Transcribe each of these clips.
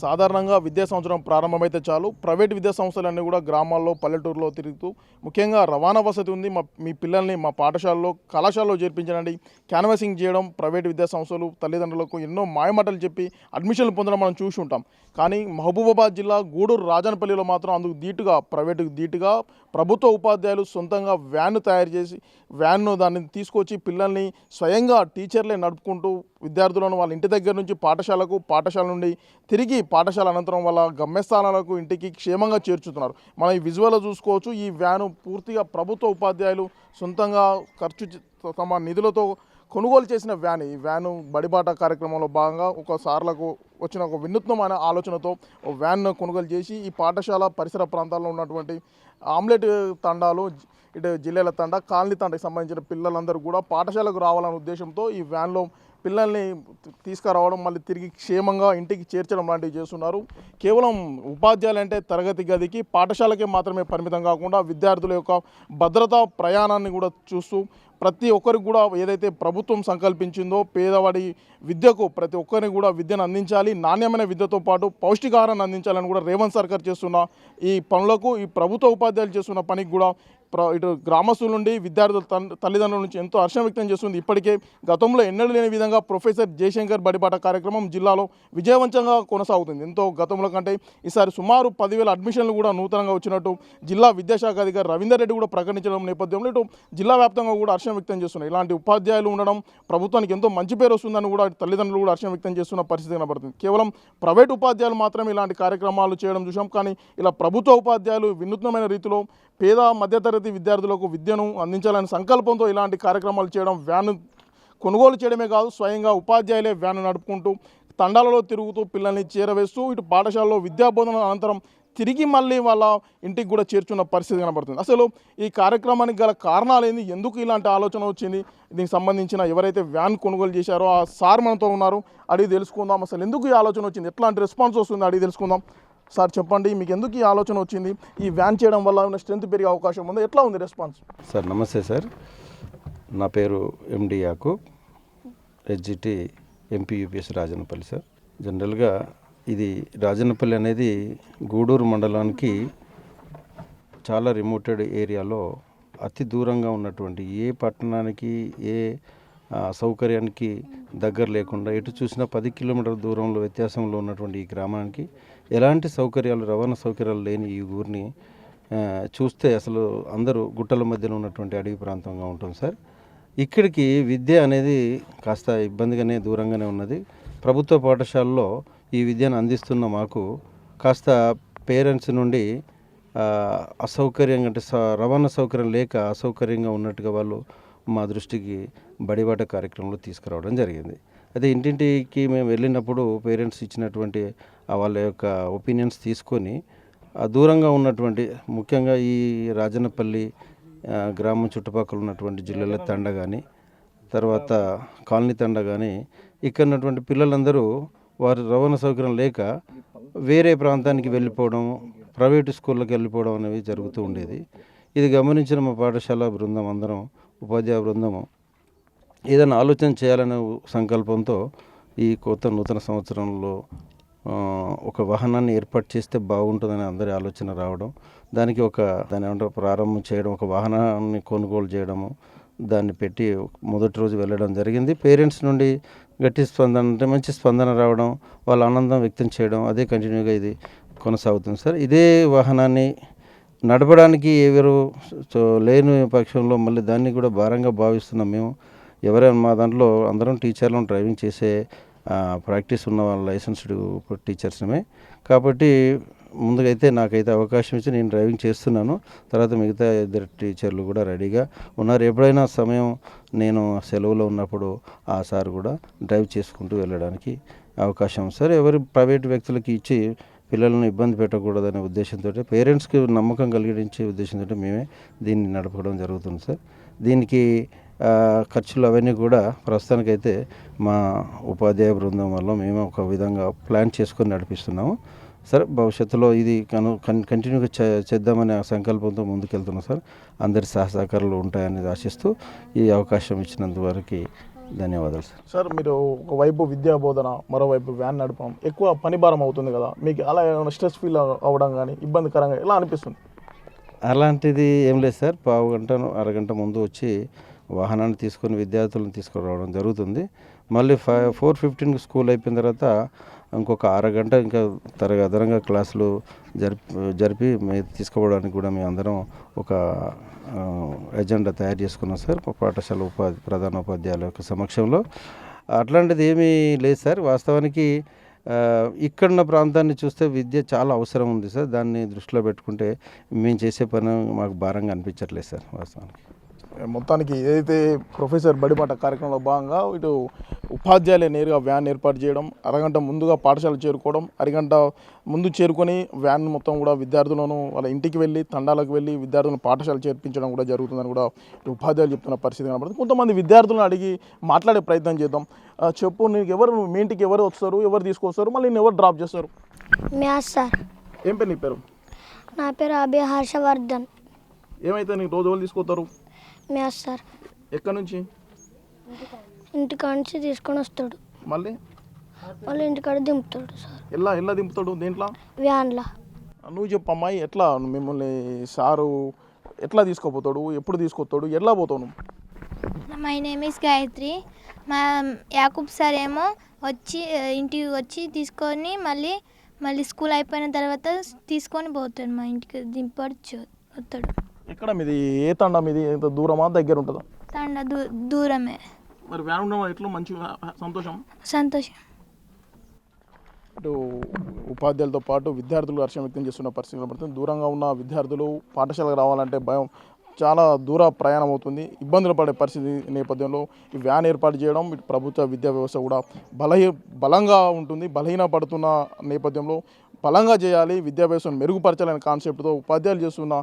సాధారణంగా విద్యా సంవత్సరం ప్రారంభమైతే చాలు ప్రైవేట్ విద్యా సంస్థలన్నీ కూడా గ్రామాల్లో పల్లెటూరులో తిరుగుతూ ముఖ్యంగా రవాణా వసతి ఉంది మీ పిల్లల్ని మా పాఠశాలలో కళాశాలలో చేర్పించండి క్యాన్వాసింగ్ చేయడం ప్రైవేట్ విద్యా సంస్థలు తల్లిదండ్రులకు ఎన్నో మాయమాటలు చెప్పి అడ్మిషన్లు పొందడం మనం చూసి ఉంటాం. కానీ మహబూబాబాద్ జిల్లా గూడూరు రాజనపల్లిలో మాత్రం అందుకు ధీటుగా ప్రైవేటుకు ధీటుగా ప్రభుత్వ ఉపాధ్యాయులు సొంతంగా వ్యాన్ను తయారు చేసి దాన్ని తీసుకొచ్చి పిల్లల్ని స్వయంగా టీచర్లే నడుపుకుంటూ విద్యార్థులను వాళ్ళ ఇంటి దగ్గర నుంచి పాఠశాల నుండి తిరిగి పాఠశాల అనంతరం వాళ్ళ గమ్యస్థానాలకు ఇంటికి క్షేమంగా చేర్చుతున్నారు. మనం ఈ విజువల్లో చూసుకోవచ్చు. ఈ వ్యాను పూర్తిగా ప్రభుత్వ ఉపాధ్యాయులు సొంతంగా తమ నిధులతో కొనుగోలు చేసిన వ్యాన్. ఈ వ్యాను బడిబాట కార్యక్రమంలో భాగంగా సార్లకు వచ్చిన ఒక వినూత్నమైన ఆలోచనతో వ్యాన్ను కొనుగోలు చేసి ఈ పాఠశాల పరిసర ప్రాంతాల్లో ఉన్నటువంటి ఆమ్లెట్ తండాలు, ఇటు జిల్లాల తండా, కాలనీ తండకి సంబంధించిన పిల్లలందరూ కూడా పాఠశాలకు రావాలనే ఉద్దేశంతో ఈ వ్యాన్లో పిల్లల్ని తీసుకురావడం, మళ్ళీ తిరిగి క్షేమంగా ఇంటికి చేర్చడం లాంటివి చేస్తున్నారు. కేవలం ఉపాధ్యాయులు అంటే తరగతి గదికి పాఠశాలకే మాత్రమే పరిమితం కాకుండా విద్యార్థుల యొక్క భద్రతా ప్రయాణాన్ని కూడా చూస్తూ ప్రతి ఒక్కరికి కూడా ఏదైతే ప్రభుత్వం సంకల్పించిందో పేదవాడి విద్యకు ప్రతి ఒక్కరికి కూడా విద్యను అందించాలి, నాణ్యమైన విద్యతో పాటు పౌష్టికాహారాన్ని అందించాలని కూడా రేవంత్ సర్కార్ చేస్తున్న ఈ పనులకు, ఈ ప్రభుత్వ ఉపాధ్యాయులు చేస్తున్న పనికి కూడా ఇటు గ్రామస్తుల నుండి విద్యార్థుల తల్లిదండ్రుల నుంచి ఎంతో హర్షం వ్యక్తం చేస్తుంది. ఇప్పటికే గతంలో ఎన్నడూ లేని విధంగా ప్రొఫెసర్ జయశంకర్ బడిబాట కార్యక్రమం జిల్లాలో విజయవంతంగా కొనసాగుతుంది. ఎంతో గతంలో కంటే ఈసారి సుమారు 10,000 అడ్మిషన్లు కూడా నూతనంగా వచ్చినట్టు జిల్లా విద్యాశాఖ అధికారి రవీందర్ రెడ్డి కూడా ప్రకటించడం నేపథ్యంలో ఇటు జిల్లా వ్యాప్తంగా కూడా హర్షం వ్యక్తం చేస్తున్నారు. ఇలాంటి ఉపాధ్యాయులు ఉండడం ప్రభుత్వానికి ఎంతో మంచి పేరు వస్తుందని కూడా తల్లిదండ్రులు కూడా హర్షం వ్యక్తం చేస్తున్న పరిస్థితి కనబడుతుంది. కేవలం ప్రైవేట్ ఉపాధ్యాయులు మాత్రమే ఇలాంటి కార్యక్రమాలు చేయడం చూసాం. కానీ ఇలా ప్రభుత్వ ఉపాధ్యాయులు వినూత్నమైన రీతిలో పేద మధ్యతరగతి విద్యార్థులకు విద్యను అందించాలనే సంకల్పంతో ఇలాంటి కార్యక్రమాలు చేయడం, వ్యాను కొనుగోలు చేయడమే కాదు స్వయంగా ఉపాధ్యాయులే వ్యాను నడుపుకుంటూ తండాలలో తిరుగుతూ పిల్లల్ని చేరవేస్తూ ఇటు పాఠశాలలో విద్యాబోధన అనంతరం తిరిగి మళ్ళీ వాళ్ళ ఇంటికి కూడా చేర్చున్న పరిస్థితి కనబడుతుంది. అసలు ఈ కార్యక్రమానికి గల కారణాలు ఏంది, ఎందుకు ఇలాంటి ఆలోచన వచ్చింది, దీనికి సంబంధించిన ఎవరైతే వ్యాన్ కొనుగోలు చేశారో ఆ సార్ మనతో ఉన్నారు, అడిగి తెలుసుకుందాం. అసలు ఎందుకు ఈ ఆలోచన వచ్చింది, ఎట్లాంటి రెస్పాన్స్ వస్తుంది అడిగి తెలుసుకుందాం. సార్ చెప్పండి, మీకు ఎందుకు ఈ ఆలోచన వచ్చింది, ఈ వ్యాన్ చేయడం వల్ల ఏమైనా స్ట్రెంత్ పెరిగే అవకాశం ఉందా, ఎట్లా ఉంది రెస్పాన్స్? సార్ నమస్తే సార్, నా పేరు MD Yakub, HGT MP UPS Rajannapalli. Sir జనరల్గా ఇది రాజన్నపల్లి అనేది గూడూరు మండలానికి చాలా రిమోటెడ్ ఏరియాలో అతి దూరంగా ఉన్నటువంటి ఏ పట్టణానికి ఏ సౌకర్యానికి దగ్గర లేకుండా ఎటు చూసినా 10 కిలోమీటర్ల దూరంలో వ్యత్యాసంలో ఉన్నటువంటి ఈ గ్రామానికి ఎలాంటి సౌకర్యాలు రవాణా సౌకర్యాలు లేని ఈ ఊరిని చూస్తే అసలు అందరూ గుట్టల మధ్యలో ఉన్నటువంటి అడవి ప్రాంతంగా ఉంటుంది సార్. ఇక్కడికి విద్య అనేది కాస్త ఇబ్బందిగానే దూరంగానే ఉన్నది. ప్రభుత్వ పాఠశాలలో ఈ విద్యను అందిస్తున్న మాకు కాస్త పేరెంట్స్ నుండి అసౌకర్యంగా అంటే రవాణా సౌకర్యం లేక అసౌకర్యంగా ఉన్నట్టుగా వాళ్ళు మా దృష్టికి బడిబాట కార్యక్రమంలో తీసుకురావడం జరిగింది. అయితే ఇంటింటికి మేము వెళ్ళినప్పుడు పేరెంట్స్ ఇచ్చినటువంటి వాళ్ళ యొక్క ఒపీనియన్స్ తీసుకొని దూరంగా ఉన్నటువంటి ముఖ్యంగా ఈ రాజన్నపల్లి గ్రామం చుట్టుపక్కల ఉన్నటువంటి జిల్లాల తండ కానీ తర్వాత కాలనీ తండ కానీ ఇక్కడ ఉన్నటువంటి పిల్లలందరూ వారి రవాణా సౌకర్యం లేక వేరే ప్రాంతానికి వెళ్ళిపోవడం, ప్రైవేటు స్కూళ్ళకి వెళ్ళిపోవడం అనేవి జరుగుతూ ఉండేది. ఇది గమనించిన మా పాఠశాల బృందం అందరం ఉపాధ్యాయ బృందము ఏదైనా ఆలోచన చేయాలనే సంకల్పంతో ఈ నూతన సంవత్సరంలో ఒక వాహనాన్ని ఏర్పాటు చేస్తే బాగుంటుందని అందరి ఆలోచన రావడం, దానికి దాని ఏమంటారు ప్రారంభం చేయడం, ఒక వాహనాన్ని కొనుగోలు చేయడము, దాన్ని పెట్టి మొదటి రోజు వెళ్ళడం జరిగింది. పేరెంట్స్ నుండి గట్టి స్పందన అంటే మంచి స్పందన రావడం, వాళ్ళ ఆనందం వ్యక్తం చేయడం, అదే కంటిన్యూగా ఇది కొనసాగుతుంది సార్. ఇదే వాహనాన్ని నడపడానికి ఎవరు లేని పక్షంలో మళ్ళీ దాన్ని కూడా భారంగా భావిస్తున్నాం మేము. ఎవరైనా మా దాంట్లో అందరం టీచర్లను డ్రైవింగ్ చేసే ప్రాక్టీస్ ఉన్న వాళ్ళ లైసెన్స్డ్ టీచర్స్మే కాబట్టి ముందుగా అయితే నాకైతే అవకాశం ఇచ్చి నేను డ్రైవింగ్ చేస్తున్నాను. తర్వాత మిగతా 2 టీచర్లు కూడా రెడీగా ఉన్నారు. ఎప్పుడైనా సమయం నేను సెలవులో ఉన్నప్పుడు ఆ సార్ కూడా డ్రైవ్ చేసుకుంటూ వెళ్ళడానికి అవకాశం సార్. ఎవరి ప్రైవేట్ వ్యక్తులకి ఇచ్చి పిల్లలను ఇబ్బంది పెట్టకూడదనే ఉద్దేశంతో పేరెంట్స్కి నమ్మకం కలిగించే ఉద్దేశంతో మేమే దీన్ని నడపడం జరుగుతుంది సార్. దీనికి ఖర్చులు అవన్నీ కూడా ప్రస్తుతానికైతే మా ఉపాధ్యాయ బృందం వల్ల మేము ఒక విధంగా ప్లాన్ చేసుకొని నడిపిస్తున్నాము సార్. భవిష్యత్తులో ఇది కంటిన్యూగా చేద్దామనే సంకల్పంతో ముందుకెళ్తున్నాం సార్. అందరి సహకారాలు ఉంటాయని ఆశిస్తూ ఈ అవకాశం ఇచ్చినందువరకు ధన్యవాదాలు సార్. సార్ మీరు ఒకవైపు విద్యా బోధన, మరోవైపు వ్యాన్ నడపడం ఎక్కువ పని భారం అవుతుంది కదా, మీకు అలా ఏమైనా స్ట్రెస్ ఫీల్ అవ్వడం కానీ ఇబ్బందికరంగా ఎలా అనిపిస్తుంది? అలాంటిది ఏం లేదు సార్. పావు గంట అరగంట ముందు వచ్చి వాహనాన్ని తీసుకొని విద్యార్థులను తీసుకురావడం జరుగుతుంది. మళ్ళీ 4:15 స్కూల్ అయిపోయిన తర్వాత ఇంకొక అరగంట ఇంకా అదనంగా క్లాసులు జరిపి తీసుకుపోవడానికి కూడా మేము అందరం ఒక ఎజెండా తయారు చేసుకున్నాం సార్, పాఠశాల ప్రధాన ఉపాధ్యాయుల యొక్క సమక్షంలో. అట్లాంటిది ఏమీ లేదు సార్. వాస్తవానికి ఇక్కడున్న ప్రాంతాన్ని చూస్తే విద్య చాలా అవసరం ఉంది సార్. దాన్ని దృష్టిలో పెట్టుకుంటే మేము చేసే పని మాకు భారంగా అనిపించట్లేదు సార్ వాస్తవానికి. మొత్తానికి ఏదైతే ప్రొఫెసర్ బడిబాట కార్యక్రమంలో భాగంగా ఇటు ఉపాధ్యాయులే నేరుగా వ్యాన్ ఏర్పాటు చేయడం, అరగంట ముందుగా పాఠశాల చేరుకోవడం, అరగంట ముందు చేరుకొని వ్యాన్ మొత్తం కూడా విద్యార్థులను వాళ్ళ ఇంటికి వెళ్ళి తండాలకు వెళ్ళి విద్యార్థులను పాఠశాల చేర్పించడం కూడా జరుగుతుందని కూడా ఇటు ఉపాధ్యాయులు చెప్తున్న పరిస్థితి కనబడుతుంది. కొంతమంది విద్యార్థులను అడిగి మాట్లాడే ప్రయత్నం చేద్దాం. చెప్పు, నీకు ఎవరు, మీ ఇంటికి ఎవరు వస్తారు, ఎవరు తీసుకొస్తారు, మళ్ళీ నేను ఎవరు డ్రాప్ చేస్తారు? Maths sir. ఏం పేరు నీ పేరు? నా పేరు అభి హర్షవర్ధన్. ఏమైతే నీకు రోజు ఎవరు తీసుకొస్తారు? Maths sir. ఎక్కడి నుంచి? ఇంటికాడ నుంచి తీసుకొని వస్తాడు, మళ్ళీ ఇంటికాడ దింపుతాడు సార్. ఎలా దింపుతాడు? దేంట్లో? వ్యాన్లా. నువ్వు చెప్పు అమ్మాయి, ఎట్లా మిమ్మల్ని సారు ఎట్లా తీసుకోపోతాడు, ఎప్పుడు తీసుకొస్తాడు, ఎట్లా పోతావు నువ్వు? My name is Gayatri. మా యాకూబ్ సార్ ఏమో వచ్చి ఇంటికి వచ్చి తీసుకొని మళ్ళీ స్కూల్ అయిపోయిన తర్వాత తీసుకొని పోతాడు, మా ఇంటికి దింపచ్చు వస్తాడు. ఎక్కడ మీది? ఏ తండా మీది? ఎంత దూరమా, దగ్గర ఉంటుందా? తండా దూరమే. మరి వ్యాన్ ఉండడం ఎట్లా మంచి సంతోషం. ఇటు ఉపాధ్యాయులతో పాటు విద్యార్థులు హర్షం వ్యక్తం చేస్తున్న పరిస్థితి కనబడుతుంది. దూరంగా ఉన్న విద్యార్థులు పాఠశాలకు రావాలంటే భయం, చాలా దూర ప్రయాణం అవుతుంది, ఇబ్బందులు పడే పరిస్థితి నేపథ్యంలో ఈ వ్యాన్ ఏర్పాటు చేయడం ఇటు ప్రభుత్వ విద్యా వ్యవస్థ కూడా బలంగా ఉంటుంది. బలహీన పడుతున్న నేపథ్యంలో బలంగా చేయాలి, విద్యా వ్యవస్థను మెరుగుపరచాలనే కాన్సెప్ట్తో ఉపాధ్యాయులు చేస్తున్న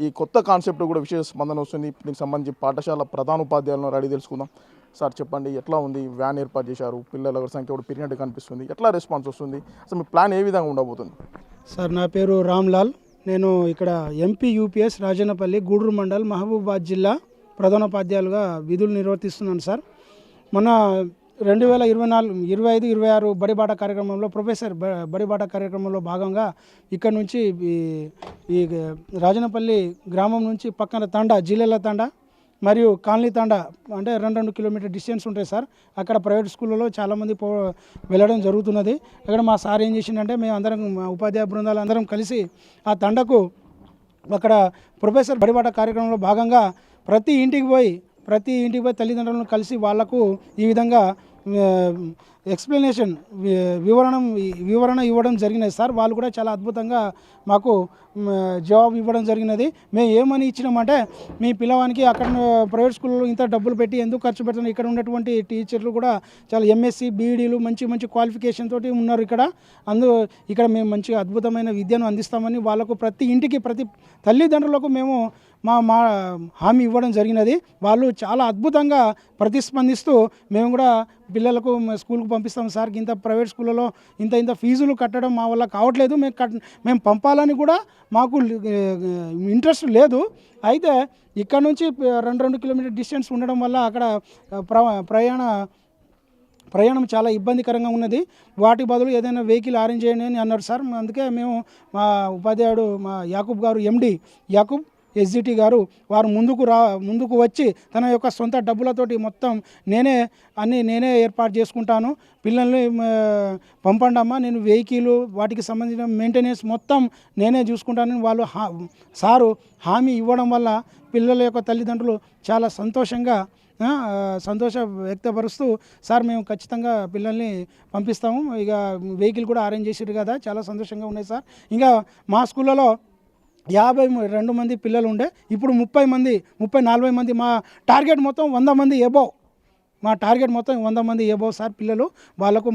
ఈ కొత్త కాన్సెప్ట్ కూడా విశేష స్పందన వస్తుంది. దీనికి సంబంధించి పాఠశాల ప్రధాన ఉపాధ్యాయులను అడిగి తెలుసుకుందాం. సార్ చెప్పండి, ఎట్లా ఉంది? వ్యాన్ ఏర్పాటు చేశారు, పిల్లల సంఖ్య కూడా పెరిగినట్టు కనిపిస్తుంది, ఎట్లా రెస్పాన్స్ వస్తుంది, అసలు మీ ప్లాన్ ఏ విధంగా ఉండబోతుంది? సార్, నా పేరు రామ్లాల్. నేను ఇక్కడ ఎంపీ యూపీఎస్ రాజన్నపల్లి గూడూరు మండల్ మహబూబాద్ జిల్లా ప్రధానోపాధ్యాయులుగా విధులు నిర్వర్తిస్తున్నాను సార్. మొన్న 2024-25-26 బడిబాట కార్యక్రమంలో ప్రొఫెసర్ బడిబాట కార్యక్రమంలో భాగంగా ఇక్కడ నుంచి ఈ రాజన్నపల్లి గ్రామం నుంచి పక్కన తండా, జిల్లెల తండా మరియు కాలనీ తండా అంటే 2 కిలోమీటర్ డిస్టెన్స్ ఉంటాయి సార్. అక్కడ ప్రైవేట్ స్కూళ్ళలో చాలామంది వెళ్ళడం జరుగుతున్నది. అక్కడ మా సార్ ఏం చేసిందంటే, మేము అందరం ఉపాధ్యాయ బృందాలు అందరం కలిసి ఆ తండకు అక్కడ ప్రొఫెసర్ బడిబాట కార్యక్రమంలో భాగంగా ప్రతి ఇంటికి పోయి తల్లిదండ్రులను కలిసి వాళ్లకు ఈ విధంగా ఎక్స్ప్లెనేషన్ వివరణ ఇవ్వడం జరిగినది సార్. వాళ్ళు కూడా చాలా అద్భుతంగా మాకు జవాబు ఇవ్వడం జరిగినది. మేము ఏమని ఇచ్చినామంటే, మీ పిల్లవానికి అక్కడ ప్రైవేట్ స్కూల్లో ఇంత డబ్బులు పెట్టి ఎందుకు ఖర్చు పెడుతున్నారు, ఇక్కడ ఉన్నటువంటి టీచర్లు కూడా చాలా ఎంఎస్సి బీఈడీలు మంచి క్వాలిఫికేషన్ తోటి ఉన్నారు ఇక్కడ మేము మంచి అద్భుతమైన విద్యను అందిస్తామని వాళ్ళకు ప్రతి ఇంటికి ప్రతి తల్లిదండ్రులకు మేము మా హామీ ఇవ్వడం జరిగినది. వాళ్ళు చాలా అద్భుతంగా ప్రతిస్పందిస్తూ మేము కూడా పిల్లలకు స్కూల్కి పంపిస్తాం సార్, ఇంత ప్రైవేట్ స్కూళ్ళలో ఇంత ఫీజులు కట్టడం మా వల్ల కావట్లేదు, మేము పంపాలని కూడా మాకు ఇంట్రెస్ట్ లేదు. అయితే ఇక్కడ నుంచి 2 కిలోమీటర్ డిస్టెన్స్ ఉండడం వల్ల అక్కడ ప్రయాణం చాలా ఇబ్బందికరంగా ఉన్నది. వాటి బదులు ఏదైనా వెహికల్ అరేంజ్ చేయండి అని అన్నారు సార్. అందుకే మేము మా ఉపాధ్యాయుడు మా యాకూబ్ గారు, ఎండి యాకూబ్ ఎస్జిటి గారు, వారు ముందుకు వచ్చి తన యొక్క సొంత డబ్బులతోటి మొత్తం నేనే ఏర్పాటు చేసుకుంటాను, పిల్లల్ని పంపండి అమ్మా, నేను వెహికల్ వాటికి సంబంధించిన మెయింటెనెన్స్ మొత్తం నేనే చూసుకుంటానని వాళ్ళు సారు హామీ ఇవ్వడం వల్ల పిల్లల యొక్క తల్లిదండ్రులు చాలా సంతోషం వ్యక్తపరుస్తూ, సార్ మేము ఖచ్చితంగా పిల్లల్ని పంపిస్తాము, ఇక వెహికల్ కూడా అరేంజ్ చేసారు కదా, చాలా సంతోషంగా ఉన్నాయి సార్. ఇంకా మా స్కూళ్ళలో 52 మంది పిల్లలు ఉండే, ఇప్పుడు 30-40 మంది. మా టార్గెట్ మొత్తం 100 మంది ఎబోవ్. సార్ పిల్లలు. వాళ్ళకు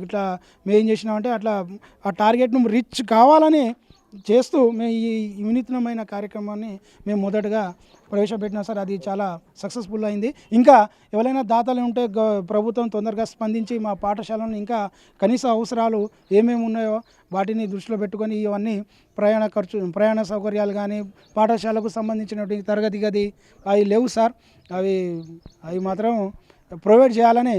ఇట్లా మేము ఏం చేసినామంటే, అట్లా ఆ టార్గెట్ను రీచ్ కావాలని చేస్తూ మేము ఈ వినూత్నమైన కార్యక్రమాన్ని మేము మొదటగా ప్రవేశపెట్టినాం సార్. అది చాలా సక్సెస్ఫుల్ అయింది. ఇంకా ఎవరైనా దాతలు ఉంటే ప్రభుత్వం తొందరగా స్పందించి మా పాఠశాలను ఇంకా కనీస అవసరాలు ఏమేమి ఉన్నాయో వాటిని దృష్టిలో పెట్టుకొని ఇవన్నీ ప్రయాణ సౌకర్యాలు కానీ, పాఠశాలకు సంబంధించినటువంటి తరగతి గది అవి లేవు సార్. అవి మాత్రం ప్రొవైడ్ చేయాలని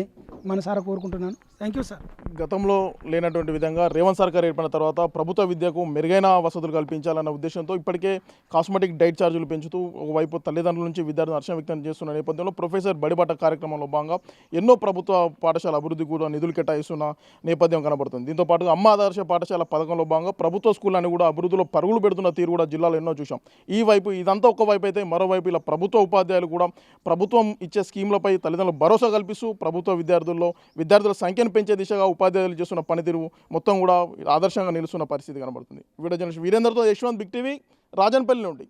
మనసారా కోరుకుంటున్నాను. Thank you sir. గతంలో లేనటువంటి విధంగా రేవంత్ సర్కార్ ఏర్పడిన తర్వాత ప్రభుత్వ విద్యకు మెరుగైన వసతులు కల్పించాలన్న ఉద్దేశంతో ఇప్పటికే కాస్మెటిక్ డైట్ ఛార్జీలు పెంచుతూ ఒకవైపు తల్లిదండ్రుల నుంచి విద్యార్థులు హర్షం వ్యక్తం చేస్తున్న నేపథ్యంలో ప్రొఫెసర్ బడిబాట కార్యక్రమంలో భాగంగా ఎన్నో ప్రభుత్వ పాఠశాల అభివృద్ధి కూడా నిధులు కేటాయిస్తున్న నేపథ్యం కనబడుతుంది. దీంతో పాటు అమ్మ ఆదర్శ పాఠశాల పథకంలో భాగంగా ప్రభుత్వ స్కూళ్ళని కూడా అభివృద్ధిలో పరుగులు పెడుతున్న తీరు కూడా జిల్లాలో ఎన్నో చూసాం. ఈ వైపు ఇదంతా ఒకవైపు అయితే మరోవైపు ఇలా ప్రభుత్వ ఉపాధ్యాయులు కూడా ప్రభుత్వం ఇచ్చే స్కీమ్లపై తల్లిదండ్రులు భరోసా కల్పిస్తూ ప్రభుత్వ విద్యార్థుల సంఖ్యను పెంచే దిశగా ఉపాధ్యాయులు చేస్తున్న పనితీరు మొత్తం కూడా ఆదర్శంగా నిలుస్తున్న పరిస్థితి కనబడుతుంది. వీడియో జర్నలిస్ట్ వీరేందర్తో యశ్వంత్, బిగ్ టీవీ, రాజన్పల్లి నుండి.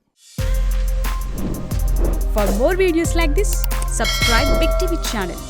For more videos like this, subscribe Big TV channel.